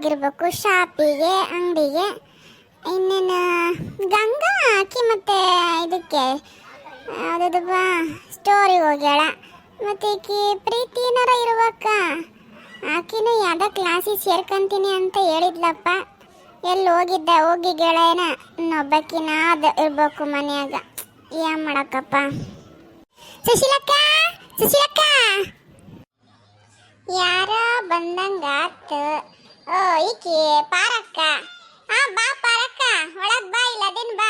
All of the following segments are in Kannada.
ಹೋಗಿರ್ಬೇಕು ಶಾಪಿಗೆ, ಅಂಗಡಿಗೆ. ಇನ್ನೇನು ಗಂಗಾ ಆಕಿ ಮತ್ತೆ ಇದಕ್ಕೆ ಯಾವುದಪ್ಪ ಸ್ಟೋರಿಗೆ ಹೋಗ್ಯಾಳ. ಮತ್ತು ಈಕಿ ಪ್ರೀತಿನಾರ ಇರ್ಬೇಕ. ಆಕಿನೂ ಯಾವುದೋ ಕ್ಲಾಸಿಗೆ ಸೇರ್ಕೊಂತೀನಿ ಅಂತ ಹೇಳಿದ್ಲಪ್ಪ. ಎಲ್ಲಿ ಹೋಗಿ ಗೆಳೆಯನ ಇನ್ನೊಬ್ಬಕಿನ ಅದು ಇರ್ಬೇಕು ಮನ್ಯಾಗ. ಏನು ಮಾಡಕ್ಕಪ್ಪ. ಸುಶೀಲಕ್ಕ, ಸುಶೀಲಕ್ಕ, ಯಾರ ಬಂದಂಗಾತು. ಓ ಈಕಿ ಪಾರಕ್ಕ. ಬಾ ಪಾರಕ್ಕ, ಒಳಗ್ ಬಾ, ಇಲ್ಲ ಅದೇನು ಬಾ.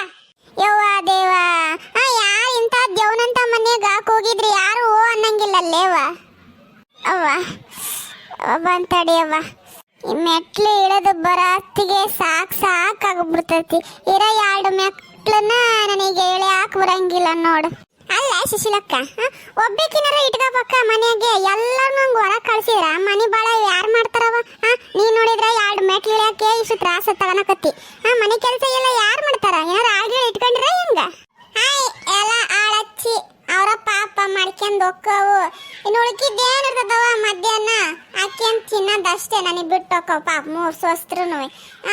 ಯವ್ವ ದೇವ, ಯಾರು ಇಂಥ ದೇವನಂತ ಮನೆಗೆ ಹೋಗಿದ್ರಿ? ಯಾರು ಓ ಅನ್ನಂಗಿಲ್ಲಲ್ಲೇವ. ಅವ್ವ ಬಂತಡಿಯವ್ವ, ಈ ಮೆಟ್ಲು ಇಳಿದು ಬರತ್ತಿಗೆ ಸಾಕಾಗ್ಬಿಡ್ತೈತಿ. ಇರೋ 2 ಮೆಟ್ಲನ್ನ ನನಗೆ ಇಳಿಯಾಕ ಬರಂಗಿಲ್ಲ ನೋಡು. ಅಲ್ಲ ಸುಶೀಲಕ್ಕ, ಒಬ್ಬಕಿನಾರ ಇಟ್ಕೋಬೇಕ ಮನೆಗೆ. ಎಲ್ಲರೂ ನಂಗೆ ಹೊರ ಕಳ್ಸಿದ್ರ ಮನೆ ಬಾಳ ಯಾರು ಮಾಡ್ತಾರವ? ನೀ ನೋಡಿದ್ರ 2 ಮೆಟ್ಲು ಇಳಿಯಾಕೆ ಇಷ್ಟು ತ್ರಾಸ ತಗೊಳಕತ್ತಿ. ಮನೆ ಕೆಲಸ ಎಲ್ಲ ಯಾರು ಮಾಡ್ತಾರ? ಏನಾರ ಆಳ್ಗಳು ಇಟ್ಕೊಂಡ್ರ ಹೆಂಗ? ಎಲ್ಲ ಆಳಚ್ಚಿ ಅವರ ಪಾಪ ಮಾಡ್ಕೊಂಡು ಹೋಕ್ಕವು. ಇನ್ನು ಉಳ್ಕಿದ್ದೇನಿರ್ತದವ ಮಧ್ಯಾಹ್ನ ಆಕಿ ಅಂತ ತಿನ್ನೋದಷ್ಟೇ. ನನಗೆ ಬಿಟ್ಟು ಹೋಕ್ಕವ ಪಾಪ 3 ಸ್ವಸ್ತ್ರು.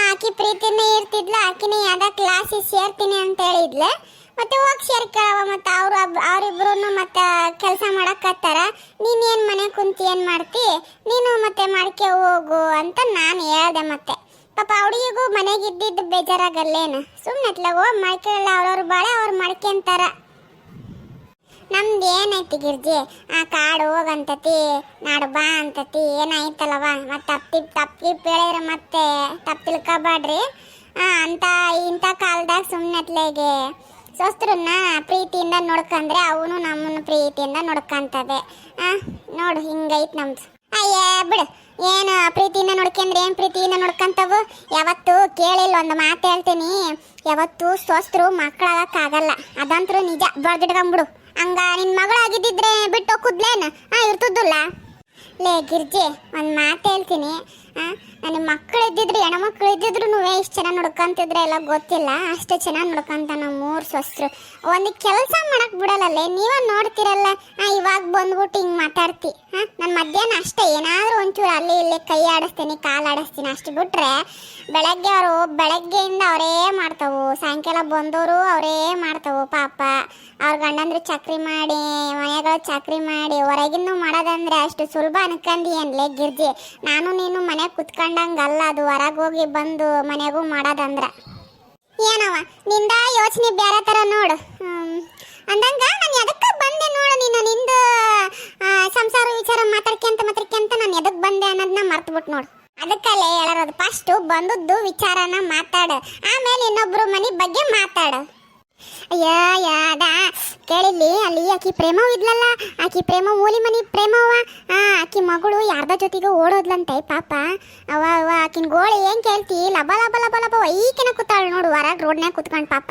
ಆಕಿ ಪ್ರೀತಿನೇ ಇರ್ತಿದ್ಲ. ಆಕಿನೇ ಯಾವ್ದ ಕ್ಲಾಸಿಗೆ ಸೇರ್ತೀನಿ ಅಂತ ಹೇಳಿದ್ಲೆ. ಮತ್ತೆ ಹೋಗಿ ಸೇರ್ಕವ. ಮತ್ತೆ ಅವರಿಬ್ರು ಮತ್ತೆ ಕೆಲಸ ಮಾಡಕತ್ತಾರ. ನೀನೇನು ಮನೆ ಕುಂತು ಏನು ಮಾಡ್ತಿ? ನೀನು ಮತ್ತೆ ಮಾಡ್ಕೆ ಹೋಗು ಅಂತ ನಾನು ಹೇಳ್ದೆ. ಮತ್ತೆ ಪಾಪ ಹುಡುಗಿಗೂ ಮನೆಗೆ ಇದ್ದಿದ್ದು ಬೇಜಾರಾಗಲ್ಲೇನು? ಸುಮ್ಮನೆ ಹೋಗಿ ಮಾಡ್ಕೊಳ್ಳ. ಅವ್ರವ್ರ ಬಾಳೆ ಅವ್ರು ಮಾಡ್ಕೊಂತಾರ. ನಮ್ದು ಏನೈತಿ ಗಿರ್ಜಿ? ಕಾಡು ಹೋಗಂತತಿ, ನಾಡು ಬಾ ಅಂತತಿ. ಏನಾಯ್ತಲ್ಲವ? ಮತ್ತೆ ತಪ್ಪಿ ಹೇಳಿದ್ರೆ ಮತ್ತೆ ತಪ್ಪು ತಿಳ್ಕೊಬ್ಯಾಡ್ರಿ. ಇಂಥ ಕಾಲದಾಗ ಸುಮ್ಮನೆತ್ಲೆಗೆ ಸ್ವಸ್ತ್ರನ್ನ ಪ್ರೀತಿಯಿಂದ ನೋಡ್ಕಂದ್ರೆ ಅವನು ನಮ್ಮನ್ನು ಪ್ರೀತಿಯಿಂದ ನೋಡ್ಕಂತದೆ. ನೋಡು ಹಿಂಗೈತ್ ನಮ್ದು. ಅಯ್ಯೇ ಬಿಡು, ಏನು ಪ್ರೀತಿಯಿಂದ ನೋಡ್ಕೊಂಡ್ರೆ ಏನು ಪ್ರೀತಿಯಿಂದ ನೋಡ್ಕಂತವು? ಯಾವತ್ತು ಕೇಳಿಲ್ಲ, ಒಂದು ಮಾತು ಹೇಳ್ತೀನಿ, ಯಾವತ್ತು ಸ್ವಸ್ಥರು ಮಕ್ಕಳಾಗಕ್ಕಾಗಲ್ಲ. ಅದಂತರೂ ನಿಜ. ಬಡ್ದಿಡ್ಕೊಂಬಿಡು. ಹಂಗ ನಿನ್ನ ಮಗಳಾಗಿದ್ದಿದ್ರೆ ಬಿಟ್ಟು ಹೋಗುದ್ಲೇನು? ಇರ್ತದಿಲ್ಲ. ಲೇ ಗಿರ್ಜಿ, ಒಂದು ಮಾತು ಹೇಳ್ತೀನಿ. ನನಗೆ ಮಕ್ಕಳು ಇದ್ದಿದ್ರು, ಹೆಣ್ಮಕ್ಳು ಇದ್ದಿದ್ರು ಇಷ್ಟು ಚೆನ್ನಾಗಿ ನೋಡ್ಕೊಂತಿದ್ರೆ ಎಲ್ಲ ಗೊತ್ತಿಲ್ಲ. ಅಷ್ಟು ಚೆನ್ನಾಗಿ ನೋಡ್ಕೊಂತ ನಾವು 3 ಸ್ವಸ್ಥರು. ಒಂದು ಕೆಲಸ ಮಾಡಕ್ಕೆ ಬಿಡಲ್ಲೇ. ನೀವೇ ನೋಡ್ತಿರಲ್ಲ. ಇವಾಗ ಬಂದ್ಬಿಟ್ಟು ಹಿಂಗೆ ಮಾತಾಡ್ತಿ. ನಾನು ಮಧ್ಯಾಹ್ನ ಅಷ್ಟೇ ಏನಾದರೂ ಒಂಚೂರು ಅಲ್ಲಿ ಇಲ್ಲಿ ಕೈ ಆಡಿಸ್ತೀನಿ, ಕಾಲು ಆಡಿಸ್ತೀನಿ. ಅಷ್ಟು ಬಿಟ್ರೆ ಬೆಳಗ್ಗೆಯಿಂದ ಅವರೇ ಮಾಡ್ತಾವು. ಸಾಯಂಕಾಲ ಬಂದವರು ಅವರೇ ಮಾಡ್ತಾವು. ಪಾಪ ಅವ್ರ ಗಂಡಂದ್ರು ಚಕ್ರಿ ಮಾಡಿ, ಮನೆಗಳು ಚಕ್ರಿ ಮಾಡಿ, ಹೊರಗಿನ್ನೂ ಮಾಡೋದಂದ್ರೆ ಅಷ್ಟು ಸುಲಭ ಅನ್ಕಂಡು ಏನ್ಲೇ ಗಿರ್ಜಿ? ನಾನು ನೀನು ಮನೆ ಕುತ್ಕೊಂಡಂಗಲ್ಲ. ಅದು ಹೊರಗೆ ಹೋಗಿ ಬಂದು ಮನೆಗೂ ಮಾಡೋದಂದ್ರ ಏನವ ನಿಂದ ಯೋಚನೆ ಬೇರೆ ಥರ ನೋಡು. ಅಂದಂಗ ನಾನು ಎದಕ್ಕೆ ಬಂದೆ ನೋಡು. ನಿಂದು ಸಂಸಾರ ವಿಚಾರ ಮಾತಾಡ್ಕೊಂತ ನಾನು ಎದಕ್ಕೆ ಬಂದೆ ಅನ್ನೋದನ್ನ ಮರ್ತ್ಬಿಟ್ಟು ನೋಡು. ಅದಕ್ಕಲ್ಲೇ ಹೇಳೋದು, ಫಸ್ಟು ಬಂದದ್ದು ವಿಚಾರನ ಮಾತಾಡು, ಆಮೇಲೆ ಇನ್ನೊಬ್ರು ಮನೆ ಬಗ್ಗೆ ಮಾತಾಡು. ಯಾದ ಕೇಳಿಲ್ಲಿ, ಅಲ್ಲಿ ಆಕಿ ಪ್ರೇಮವ್ ಇದ್ಲಲ್ಲ, ಆಕಿ ಪ್ರೇಮ ಮೂಲಿ ಮನಿ ಪ್ರೇಮವ್ವ. ಆಕಿ ಮಗಳು ಯಾರ್ದ ಜೊತೆಗೆ ಓಡೋದ್ಲಂತೆ ಪಾಪ. ಅವ ಆಕಿನ ಗೋಳಿ ಏನ್ ಕೇಳ್ತಿ? ಲಬ ಲಬ ಲಬ ಲಬ ವೈಕಿನ ಕೂತಾಳ ನೋಡು ಹೊರಗೆ ರೋಡ್ನ್ಯಾಗ ಕೂತ್ಕೊಂಡು ಪಾಪ.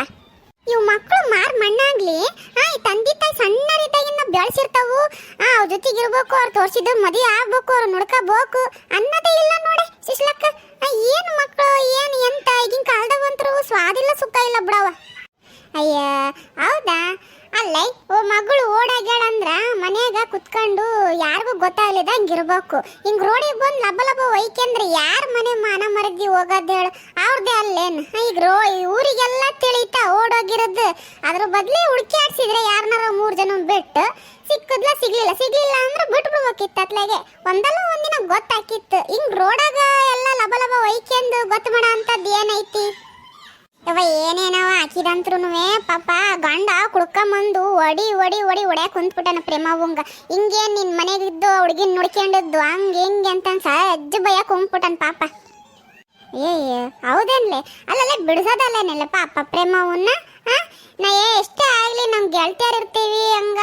ಇವು ಮಕ್ಕಳು ಮಣ್ಣಾಗ್ಲಿ. ಈ ತಂದೆ ತಾಯಿ ಸಣ್ಣರಿದ್ದಾಗಿಂದ ಬೆಳೆಸಿರ್ತಾವು. ಅವ್ರ ಜೊತೆಗೆ ಇರ್ಬೇಕು, ಅವ್ರು ತೋರಿಸಿದ್ದು ಮದುವೆ ಆಗ್ಬೇಕು, ಅವ್ರು ನೋಡ್ಕೋಬೇಕು ಅನ್ನೋದೇ ಇಲ್ಲ ನೋಡಿ ಸುಶೀಲಕ್ಕ. ಏನು ಮಕ್ಕಳು, ಏನು ಎಂತ ಈಗಿನ ಕಾಲದಾಗಂತರೂ ಸ್ವಾದಿಲ್ಲ, ಸುಖ ಇಲ್ಲ ಬಿಡವ. ಅಯ್ಯ ಹೌದಾ? ಅಲ್ಲೇ ಮಗಳು ಓಡಾಗ್ಯಾಳಂದ್ರ ಮನ್ಯಾಗ ಕುತ್ಕೊಂಡು ಯಾರಿಗೂ ಗೊತ್ತಾಗ್ಲಿದಂಗಿರ್ಬೇಕು. ಹಿಂಗೆ ರೋಡಿಗೆ ಬಂದು ಲಬ ಲಬ ಒಯ್ಕೆಂದ್ರೆ ಯಾರ ಮನೆ ಮಾನ ಮರದಿ ಹೋಗೋದು ಹೇಳು? ಅವ್ರದ್ದೇ ಅಲ್ಲೇನು? ಈಗ ಊರಿಗೆಲ್ಲ ತಿಳಿತಾ ಓಡೋಗಿರೋದು. ಅದ್ರ ಬದಲೇ ಹುಡುಕಿ ಆಡ್ಸಿದ್ರೆ ಯಾರನ್ನಾರ 3 ಜನ ಬಿಟ್ಟು ಸಿಗ್ಲಿಲ್ಲ ಅಂದ್ರೆ ಬಿಟ್ಟು ಬಿಡ್ಬೇಕಿತ್ತು. ಅತ್ಲಾಗೆ ಒಂದಲ್ಲ ಒಂದಿನ ಗೊತ್ತಾಕಿತ್ತು. ಹಿಂಗೆ ರೋಡಾಗ ಎಲ್ಲ ಲಬ ಲಬ ಒಯ್ಕೆಂದು ಗೊತ್ತು ಮಾಡೋ ಅಂಥದ್ದು ಏನೈತಿ? ಯವ್ವ ಏನೇನವ ಹಾಕಿದಂತ್ರೂ ಪಾಪ ಗಂಡ ಕುಡ್ಕೊಂಬಂದು ಹೊಡ್ಯಾಕ ಕುಂತ್ಬಿಟ್ಟನ ಪ್ರೇಮವಂಗ. ಹಿಂಗೇನು ನಿನ್ನ ಮನೆಗಿದ್ದು ಹುಡುಗಿನ ನೋಡ್ಕೊಂಡಿದ್ದು ಹಂಗೆ ಹಿಂಗೆ ಅಂತ ಅಜ್ಜ ಭಯಕ್ಕೆ ಹೋಗ್ಬಿಟ್ಟನ ಪಾಪ. ಹೌದೇನ್ಲೆ? ಅಲ್ಲಲ್ಲೇ ಬಿಡಿಸೋದಲ್ಲೇನಿಲ್ಲ ಪಾಪ ಪ್ರೇಮವನ್ನ. ನಾ ಎಷ್ಟೇ ಆಗಲಿ ನಮ್ಮ ಗೆಳತಿಯರು ಇರ್ತೀವಿ, ಹಂಗ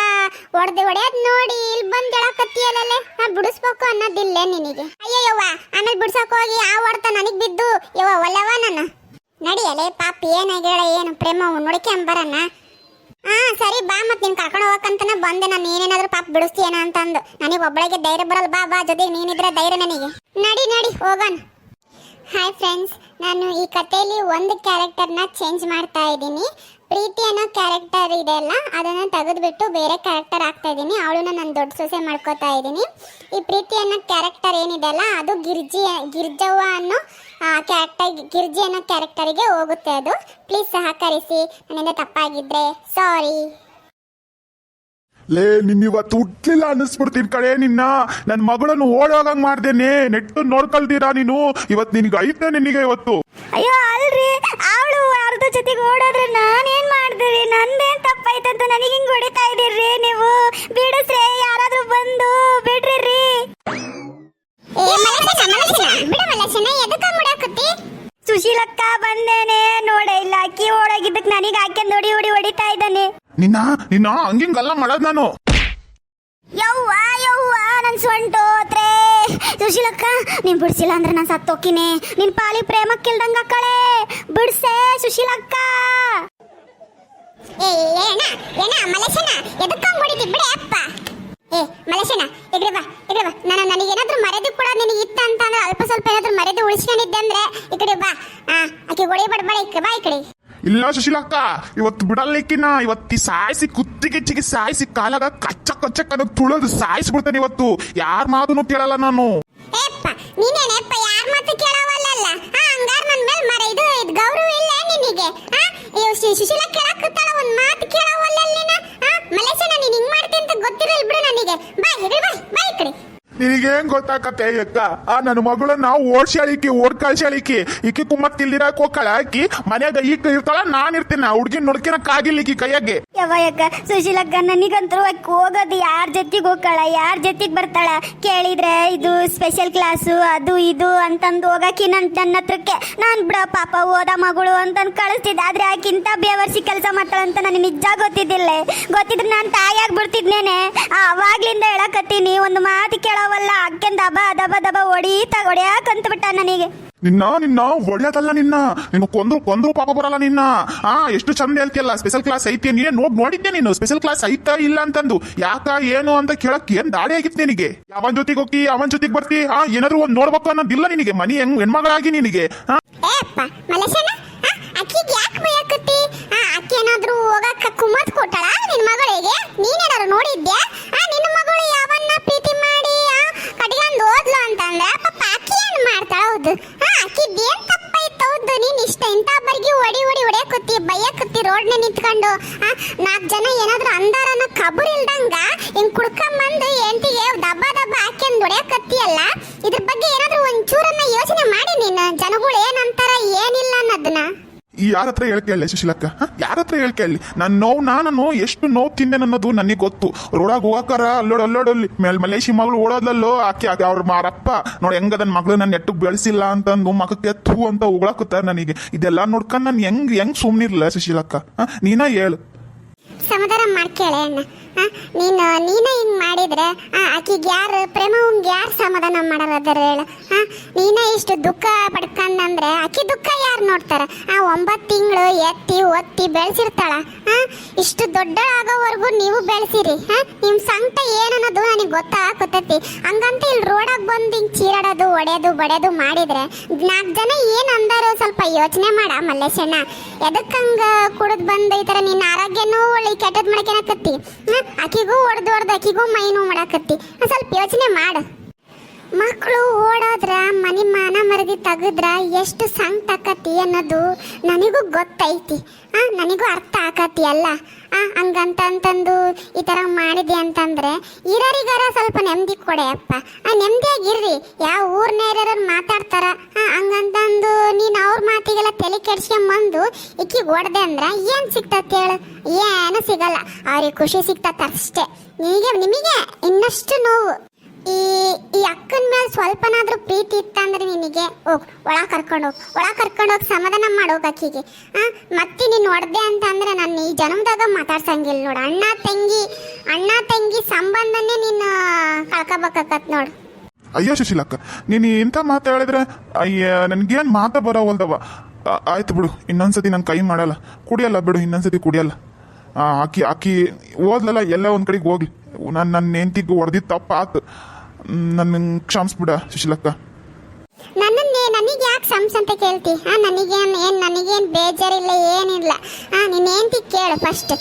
ಹೊಡೆಯೋದು ನೋಡಿ ಇಲ್ಲಿ ಬಂದು ಹೇಳಕತ್ತೀಯಲ್ಲೇ, ನಾ ಬಿಡಿಸ್ಬೇಕು ಅನ್ನೋದಿಲ್ಲ ನಿನಗೆ? ಅಯ್ಯವ್ವ, ಆಮೇಲೆ ಬಿಡ್ಸಕ್ಕೆ ಹೋಗಿ ಆ ಹೊಡ್ತ ನನಗೆ ಬಿದ್ದು ಯವ್ವ ಒಲ್ಲವ ನಾನು. ನಡಿಯಲೇ ಪಾಪ, ಏನಾಗ್ಯಾಳ ಏನು ಪ್ರೇಮವು ನೋಡ್ಕೊಂಬರಣ. ಸರಿ ಬಾ, ಮತ್ತೆ ನೀನು ಕರ್ಕೊಂಡು ಹೋಗಕ್ಕಂತನ ಬಂದೆ ನಾನು. ಏನೇನಾದ್ರೂ ಪಾಪ ಬಿಡಿಸ್ತೀಯೇನ ಅಂತಂದು ನನಗೆ ಒಬ್ಬಳಿಗೆ ಧೈರ್ಯ ಬರಲ್ಲ. ಬಾ ಜೊತೆಗೆ ನೀನಿದ್ರೆ ಧೈರ್ಯ ನನಗೆ. ನಡಿ ಹೋಗೋಣ. ಹಾಯ್ ಫ್ರೆಂಡ್ಸ್, ನಾನು ಈ ಕಥೆಯಲ್ಲಿ ಒಂದು ಕ್ಯಾರೆಕ್ಟರ್ನ ಚೇಂಜ್ ಮಾಡ್ತಾ ಇದ್ದೀನಿ. ಪ್ರೀತಿ ಅನ್ನೋ ಕ್ಯಾರೆಕ್ಟರ್ ಇದೆ ಅಲ್ಲ, ಅದನ್ನ ತೆಗೆದ್ಬಿಟ್ಟು ಬೇರೆ ಕ್ಯಾರೆಕ್ಟರ್ ಆಗ್ತಾ ಇದ್ದೀನಿ. ಅವಳನ್ನ ನಾನು ದೊಡ್ಡ ಸೊಸೆ ಮಾಡ್ಕೋತಾ ಇದ್ದೀನಿ. ಈ ಪ್ರೀತಿ ಅನ್ನೋ ಕ್ಯಾರೆಕ್ಟರ್ ಏನಿದೆ ಅಲ್ಲ, ಅದು ಗಿರ್ಜವ್ವ ಅನ್ನೋ ಕ್ಯಾರೆಕ್ಟರ್, ಗಿರ್ಜಿ ಅನ್ನೋ ಕ್ಯಾರೆಕ್ಟರಿಗೆ ಹೋಗುತ್ತೆ ಅದು. ಪ್ಲೀಸ್ ಸಹಕರಿಸಿ, ನನ್ನಿಂದ ತಪ್ಪಾಗಿದ್ರೆ ಸಾರಿ. ಲೇ ನಿನ್ ಇವತ್ತು ಹುಟ್ಲಿಲ್ಲ ಅನ್ನಿಸ್ಬಿಡ್ತೀನಿ ಕಡೆ ನಿನ್ನ. ನನ್ನ ಮಗಳನ್ನು ಓಡೋಗಂಗ್ ಮಾಡ್ದೇನೆ, ನೆಟ್ಟು ನೋಡ್ಕೊಳ್ತೀರಾ ನೀನು. ಇವತ್ತು ನಿನ್ಗೆ ಐತೆ ನಿನಗೆ ಇವತ್ತು. ಅಯ್ಯೋ ಅಲ್ರಿ, ಅವಳು ಅರ್ಧ ಜೊತೆಗೆ ಓಡೋದ್ರೆ ನಾನೇನ್ ಮಾಡ್ತೀರಿ? ನಂದೇನ್ ತಪ್ಪಾಯ್ತಂತ ನನಗೆ ಹಿಂಗ್ ಹೊಡಿತಾ ಇದೀರ್ರಿ ನೀವು? ಬಿಡಿಸ್ರೆ ಯಾರಾದ್ರೂ ಬಂದು ಬಿಡ್ರಿ. ಸುಶೀಲಕ್ಕ ಬಂದೇನೆ ನೋಡ ಇಲ್ಲ, ಅಕ್ಕಿ ಓಡಾಗಿದ್ದಕ್ ನನಗೆ ಹಾಕ್ಯಂದ್ ಹೊಡಿತಾ ಇದ್ದಾನೆ. ನಿನ್ನ ಹಂಗಿಂಗಲ್ಲ ಮಾಡೋದ್ ನಾನು. ಯವ್ವ ನನ್ ಸೊಂಟು ಹೋತ್ರೆ. ಸುಶೀಲಕ್ಕ ನೀನ್ ಬಿಡ್ಸಿಲ್ಲ ಅಂದ್ರೆ ನಾನ್ ಸತ್ತೋಕಿನಿ. ನಿನ್ ಪಾಲಿ ಪ್ರೇಮಕ್ಕಿಲ್ದಂಗ ಕಳೆ ಬಿಡ್ಸೆ ಸುಶೀಲಕ್ಕ. ನನಗೇನಾದ್ರೂ ಮರ್ಯಾದೆ ಕೂಡ ನಿನಗೆ ಇತ್ತ ಅಂತ ಅಂದ್ರೆ ಅಲ್ಪ ಸ್ವಲ್ಪ ಏನಾದ್ರೂ ಮರ್ಯಾದೆ ಉಳಿಸ್ಕೊಂಡಿದ್ದೆ ಅಂದ್ರೆ ಈ ಕಡೆ ಬಾ. ಆಕೆ ಹೊಡಿ ಬಡ್ಬಾಳ ಬಾ ಈ ಕಡೆ. ಇಲ್ಲ ಸುಶೀಲಕ್ಕ, ಇವತ್ತು ಬಿಡಲಿಕ್ಕಿನ. ಇವತ್ತಿ ಸಾಯಿಸಿ ಕುತ್ತಿಗೆಚ್ಚಿಗೆ ಸಾಯಿಸಿ ಕಾಲಾಗ ಕಚ್ಚಕ್ ತುಳದು ಸಾಯಿಸ್ಬಿಡ್ತೇನೆ ಇವತ್ತು. ಯಾರ ಮಾತನ್ನು ಕೇಳಲ್ಲ ನಾನು. ನೀನೇನಪ್ಪ ಯಾರ ಮಾತು ಕೇಳವಲ್ಲ? ಹಂಗಾರ ನನ್ನ ಮೇಲೆ ಮರ ಇದು ಗೌರವ ಇಲ್ಲ ನಿನಗೆ? ಸುಶೀಲ ಕೇಳಕತ್ತಾಳ, ಒಂದ್ ಮಾತು ಕೇಳವಲ್ಲ ನೀನ? ಮಲೇಶನ ನೀನ್ ಹಿಂಗ್ ಮಾಡ್ತಿ ಅಂತ ಗೊತ್ತಿರಲ್ಲ ಬಿಡು ನನಗೆ. ಬಾ ಬಾ ಈ ಕಡೆ. ನಿನಗೇನ್ ಗೊತ್ತಾಕತ್ತೆ ಅಕ್ಕ? ನನ್ನ ಮಗಳನ್ನ ಓಡ್ ಕಳ್ಸಾಳಿಕಿ ಈಕಿ ಕುಮ್ಮತ್ ತಿಲ್ದಿರಾಕ್ ಹೋಗ್ಕಳ. ಆಕಿ ಮನ್ಯಾಗ ಈಗ ಇರ್ತಾಳ, ನಾನ್ ಇರ್ತೀನಿ. ಹುಡ್ಗಿನ್ ನೋಡ್ಕಿನಕ್ ಆಗಿಲ್ಲ ಈಕಿ ಕೈಯಾಗೆ. ಯವ್ವಯ್ಯಕ್ಕ ಸುಶೀಲಕ್ಕ ನನಗಂತರೂ ಹೋಗೋದು ಯಾರ ಜೊತೆಗೆ ಹೋಗ್ಕಳ, ಯಾರ ಜೊತೆಗೆ ಬರ್ತಾಳ ಕೇಳಿದ್ರೆ ಇದು ಸ್ಪೆಷಲ್ ಕ್ಲಾಸು ಅದು ಇದು ಅಂತಂದು ಹೋಗಕಿ ನನ್ನ ಹತ್ರಕ್ಕೆ. ನಾನ್ ಬಿಡ ಪಾಪ ಓದ ಮಗಳು ಅಂತಂದು ಕಳಿಸ್ತಿದ್ದೆ. ಆದ್ರೆ ಆಕಿಂತ ಬೇವರ್ಸಿ ಕೆಲಸ ಮಾಡ್ತಾಳಂತ ನನಗೆ ನಿಜ ಗೊತ್ತಿದ್ರೆ ನಾನು ತಾಯಿಯಾಗಿ ಬಿಡ್ತಿದ್ನೇನೆ. ಅವಾಗ್ಲಿಂದ ಹೇಳಕತ್ತೀನಿ, ಒಂದು ಮಾತು ಕೇಳವಲ್ಲ. ಅಕ್ಕನ್ ದಬ ಹೊಡಿಯಾಕಂತ ಬಿಟ್ಟ ನನಗೆ. ನಿನ್ನ ಒಳ್ಳೆದಲ್ಲ. ನಿನ್ನ ಕೊಂದ್ರು ಪಾಪ ಬರಲ್ಲ ನಿನ್ನ. ಎಷ್ಟು ಚಂದ ಹೇಳ್ತಿಯಲ್ಲ ಸ್ಪೆಷಲ್ ಕ್ಲಾಸ್ ಐತಿ. ನೀನೇ ನೋಡಿದ್ದೆ ನೀನು ಸ್ಪೆಷಲ್ ಕ್ಲಾಸ್ ಐತಾ ಇಲ್ಲ ಅಂತಂದು. ಯಾಕ ಏನು ಅಂತ ಕೇಳಕ್ ಏನ್ ದಾಡಿ ಆಗಿತ್ತು ನಿನಗೆ? ಅವನ್ ಜೊತೆಗೆ ಹೋಗಿ ಅವನ್ ಜೊತೆಗೆ ಬರ್ತಿ. ಏನಾದ್ರು ಒಂದ್ ನೋಡ್ಬೇಕು ಅನ್ನೋದಿಲ್ಲ ನಿನಗೆ? ಮನಿ ಹೆಣ್ಮಗಳಾಗಿ ನಿನಗೆ ಏನಾದ್ರೂ ಹೋಗಕ್ಕ ಕುಮ್ಮತ್ ಕೊಟ್ಟಳ ನಿನ್ ಮಗಳಿಗೆ? ನೀನೇನಾದ್ರು ನೋಡಿದ್ಯಾ? ನಿನ್ನ ಮಗಳು ಯಾವನ್ನ ಪ್ರೀತಿ ಮಾಡಿ ಕಟ್ಕೊಂಡ್ ಹೋದ್ಲು ಅಂತಂದ್ರೆ ಪಾಪ ಅಕ್ಕಿ ಏನ್ ಮಾಡ್ತಾಳ? ಹೌದು, ಅಕ್ಕಿದೇನ್ ತಪ್ಪಾಯ್ತು? ಹೌದು, ನೀನ್ ಇಂತ ಬರ್ಗಿ ಹೊಡಿಯಕತ್ತಿ ಬೈಯಕತ್ತಿ ರೋಡ್ನ ನಿಂತ್ಕೊಂಡು. 4 ಜನ ಏನಾದ್ರು ಅಂದಾರನ ಕಬರ್ ಇಲ್ದಂಗ ಹಿಂಗ್ ಕುಡ್ಕೊಂಬಂದು ಎಂಟಿಗೆ ದಬ್ಬ ಹಾಕ್ಯಂದ್ ಹೊಡಿಯಕತ್ತಿ ಅಲ್ಲ. ಇದ್ರ ಬಗ್ಗೆ ಏನಾದ್ರು ಒಂಚೂರನ್ನ ಯೋಚನೆ ಮಾಡಿ ನೀನು. ಜನಗಳು ಏನಂತಾರ ಏನಿಲ್ಲ ಅನ್ನೋದನ್ನ ಯಾರ ಹತ್ರ ಹೇಳ್ಕೇಳಿ ಸುಶೀಲಕ್ಕ? ಯಾರ ಹತ್ರ ಹೇಳ್ಕೇಳಿ? ನಾನು ಎಷ್ಟು ನೋವು ತಿಂದೆ ಅನ್ನೋದು ನನಗೆ ಗೊತ್ತು. ರೋಡಾಗ ಹೋಗಾಕಾರ ಅಲ್ಲೋಡಲ್ಲಿ ಮಲೇಶಿ ಮಗಳು ಓಡೋದಲ್ಲೋ ಆಕೆ ಅವ್ರ ಮಾರಪ್ಪ ನೋಡಿ ಹೆಂಗದನ್ ಮಗಳು ನನ್ನ ನೆಟ್ಟಗ್ ಬೆಳೆಸಿಲ್ಲ ಅಂತಂದು ಮಗಕ್ಕೆ ಥೂ ಅಂತ ಉಗಳಾಕುತ್ತಾರ ನನಗೆ. ಇದೆಲ್ಲ ನೋಡ್ಕೊಂಡು ನಾನು ಹೆಂಗ್ ಸುಮ್ನಿರ್ಲ ಸುಶೀಲಕ್ಕ? ನೀನ ಹೇಳು. ಸಮಾಧಾನ ಮಾಡ್ಕೇಳೆ ಅಣ್ಣ. ನೀನ ಹಿಂಗ್ ಮಾಡಿದ್ರೆ ಆಕಿಗೆ ಯಾರು ಪ್ರೇಮವಂಗೆ ಯಾರು ಸಮಾಧಾನ ಮಾಡಾರದಾರ ಹೇಳ? ನೀನ ಇಷ್ಟು ದುಃಖ ಪಡ್ಕಂದ್ರೆ ಆಕಿ ದುಃಖ ಯಾರು ನೋಡ್ತಾರ? 9 ತಿಂಗಳು ಎತ್ತಿ ಒತ್ತಿ ಬೆಳೆಸಿರ್ತಾಳ. ಇಷ್ಟು ದೊಡ್ಡ ಆಗೋವರೆಗೂ ನೀವು ಬೆಳೆಸಿರಿ. ನಿಮ್ ಸಂಕಟ ಏನನ್ನೋದು ನನಗೆ ಗೊತ್ತಾಗತೈತಿ. ಹಂಗಂತ ಇಲ್ಲಿ ರೋಡಾಗ ಬಂದು ಹಿಂಗ್ ಚೀರಾಡೋದು ಹೊಡೆಯೋದು ಬಡಿಯೋದು ಮಾಡಿದ್ರೆ 4 ಜನ ಏನ್ ಅಂದಾರೋ ಸ್ವಲ್ಪ ಯೋಚನೆ ಮಾಡ ಮಲ್ಲೇಶಣ್ಣ. ಎದಕ್ಕಂಗ ಕುಡಿದ್ ಬಂದು ಈ ತರ ನಿನ್ನ ಆರೋಗ್ಯನೂ ಒಳ್ಳೆ ಕೆಟ್ಟದ್ ಮಾಡಕೇನಕತ್ತಿ. ಆಕಿಗೂ ಹೊಡೆದು ಆಕಿಗೂ ಮೈನೂ ಮಾಡಾಕತ್ತಿ. ಸ್ವಲ್ಪ ಯೋಚನೆ ಮಾಡು. ಮಕ್ಕಳು ಓಡೋದ್ರ ಮನಿ ಮಾನ ಮರದಿ ತೆಗದ್ರ ಎಷ್ಟು ಸಂಕಟ ಆಕತಿ ಅನ್ನೋದು ನನಗೂ ಗೊತ್ತೈತಿ. ನನಗೂ ಅರ್ಥ ಆಕತಿ ಅಲ್ಲ. ಹಂಗಂತಂದು ಈ ತರ ಮಾಡಿದೆ ಅಂತಂದ್ರೆ ಇರೋರಿಗಾರ ಸ್ವಲ್ಪ ನೆಮ್ಮದಿ ಕೊಡೆ ಅಪ್ಪ. ನೆಮ್ಮದಿಯಾಗಿರ್ರಿ. ಯಾವ ಊರ್ನೇರ ಮಾತಾಡ್ತಾರ ಹಂಗಂತಂದು ನೀನು ಅವ್ರ ಮಾತಿಗೆಲ್ಲ ತಲೆ ಕೆಡ್ಸ್ಕೊಂಬಂದು ಇಕ್ಕಿಗೆ ಹೊಡೆದೆ ಅಂದ್ರ ಏನ್ ಸಿಗ್ತತ್ ಹೇಳು? ಏನು ಸಿಗಲ್ಲ. ಅವ್ರಿಗೆ ಖುಷಿ ಸಿಗ್ತತ್ ಅಷ್ಟೇ. ನಿಮಗೆ ಇನ್ನಷ್ಟು ನೋವು. ಈ ಅಕ್ಕನ ಮೇಲೆ ಸ್ವಲ್ಪನಾದ್ರೂ ಪ್ರೀತಿ ಇತ್ತಂದ್ರೆ ನಿನಗೆ ಒಳ ಕರ್ಕೊಂಡೋಗಿ ಸಮಾಧಾನ ಮಾಡೋಗ ಅಕ್ಕಿಗೆ. ಮತ್ತೆ ನೀನು ಹೊಡೆದೆ ಅಂತ ಅಂದ್ರೆ ನಾನು ಈ ಜನ್ಮದಾಗ ಮಾತಾಡ್ಸಂಗಿಲ್ಲ ನೋಡು. ಅಣ್ಣ ತಂಗಿ ಸಂಬಂಧನೇ ನೀನು ಕಳ್ಕೊಬೇಕಾಗತ್ ನೋಡು. ಅಯ್ಯೋ ಸುಶೀಲಕ್ಕ, ನೀನು ಇಂಥ ಮಾತು ಹೇಳಿದ್ರೆ ನನ್ಗೇನ್ ಮಾತ ಬರೋವಲ್ದವ. ಆಯ್ತು ಬಿಡು, ಇನ್ನೊಂದ್ಸತಿ ನಾನು ಕೈ ಮಾಡಲ್ಲ, ಕುಡಿಯಲ್ಲ ಬಿಡು, ಇನ್ನೊಂದ್ಸತಿ ಕುಡಿಯಲ್ಲ. ಆಕಿ ಓದ್ಲಲ್ಲ, ಎಲ್ಲ ಒಂದ್ ಕಡೆಗೆ ಹೋಗ್ಲಿ. ನನ್ನ ಹೆಂಡತಿಗೆ ಹೊಡೆದಿದ್ದು ತಪ್ಪಾತು. ನನ್ನ ಕ್ಷಮಿಸ್ಬಿಡ ಸುಶೀಲಕ್ಕ. ನನಗೆ ಯಾಕೆ ಸಂಸ್ ಅಂತ ಕೇಳ್ತಿ? ನನಗೇನ್ ಬೇಜಾರಿಲ್ಲ, ಏನಿಲ್ಲ. ನಿನ್ನ ಹೆಂಡತಿ ಕೇಳು ಫಸ್ಟ್.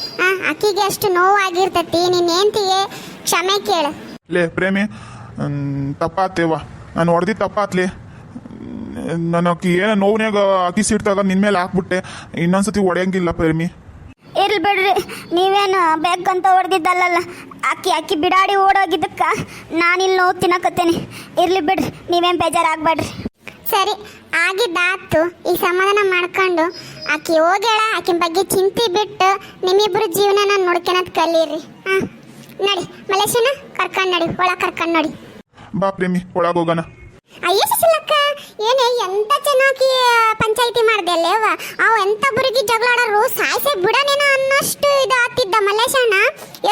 ಅಕ್ಕಿಗೆ ಅಷ್ಟು ನೋವಾಗಿರ್ತತಿ, ನಿನ್ನ ಹೆಂಡತಿಗೆ ಕ್ಷಮೆ ಕೇಳು. ಲೇ ಪ್ರೇಮಿ, ತಪ್ಪಾತೇವ, ನಾನು ಹೊಡೆದಿ ತಪ್ಪಾತ್ಲಿ. ನಾನು ಅಕ್ಕಿ ಏನೋ ನೋವ್ನ್ಯಾಗ ಅಕ್ಕಿ ಸಿಡ್ತಾಗ ನಿನ್ ಮೇಲೆ ಹಾಕ್ಬಿಟ್ಟೆ. ಇನ್ನೊಂದ್ಸತಿ ಹೊಡೆಯಂಗಿಲ್ಲ ಪ್ರೇಮಿ. ಇರ್ಲಿ ಬಿಡ್ರಿ, ನೀವೇನು ಬೇಕಂತ ಹೊಡೆದಿದ್ದಲ್ಲ, ಅಕ್ಕಿ ಬಿಡಾಡಿ ಓಡೋಗಿದ್ದಕ್ಕ ನಾನಿಲ್ಲಿ ನೋವು ತಿನ್ನಕತ್ತೇನೆ. ಇರ್ಲಿ ಬಿಡ್ರಿ, ನೀವೇನು ಬೇಜಾರಾಗ್ಬೇಡ್ರಿ. ಸರಿ, ಆಗಿದ್ದಾತು. ಈ ಸಮಾಧಾನ ಮಾಡ್ಕೊಂಡು ಆಕಿ ಹೋಗ್ಯಾಳ, ಆಕಿನ ಬಗ್ಗೆ ಚಿಂತೆ ಬಿಟ್ಟು ನಿಮ್ಮಿಬ್ರು ಜೀವನನ ನೋಡ್ಕೊಳದ್ ಕಲೀರಿ. ನಡಿ ಮಲೇಶನ ಕರ್ಕೊಂಡ್ ನಡಿ, ಒಳಗೆ ಕರ್ಕೊಂಡ್ ನೋಡಿ. ಬಾ ಪ್ರೇಮಿ, ಒಳಗೆ ಹೋಗೋಣ. ಅಯ್ಯೋ ಸುಶೀಲಕ್ಕ, ಏನೇ ಎಂತ ಚೆನ್ನಾಗಿ ಪಂಚಾಯಿತಿ ಮಾಡ್ದೆಲ್ಲೇವ. ಅವು ಎಂತ ಬುರುಗಿ ಜಗಳಾಡೋರು ಸಾಯ್ಸೆ ಬಿಡನೇನೋ ಅನ್ನೋಷ್ಟು ಇದು ಆತಿದ್ದ ಮಲ್ಲೇಶಣ್ಣ.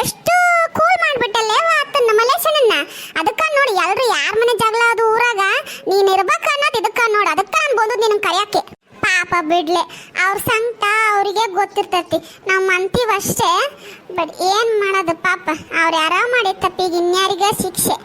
ಎಷ್ಟು ಕೂಲ್ ಮಾಡ್ಬಿಟ್ಟಲ್ಲೇವ ಆತನ್ನ ಮಲ್ಲೇಶಣ್ಣನ್ನ. ಅದಕ್ಕ ನೋಡಿ ಎಲ್ರು ಯಾರ ಮನೆ ಜಗಳ ಅದು ಊರಾಗ ನೀನ್ ಇರ್ಬೇಕ ಅನ್ನೋದು ಇದಕ್ಕ ನೋಡಿ. ಅದಕ್ಕ ನಾನು ಬಂದದ್ ನಿನ್ನ ಕರೆಯಕ್ಕೆ. ಪಾಪ ಬಿಡ್ಲೆ, ಅವ್ರ ಸಂಕಟ ಅವರಿಗೆ ಗೊತ್ತಿರ್ತೈತಿ, ನಾವು ಅಂತೀವಷ್ಟೇ. ಬಟ್ ಏನ್ ಮಾಡೋದು ಪಾಪ, ಅವ್ರು ಯಾರೋ ಮಾಡಿ ತಪ್ಪಿಗೆ ಇನ್ಯಾರಿಗ ಶಿಕ್ಷೆ.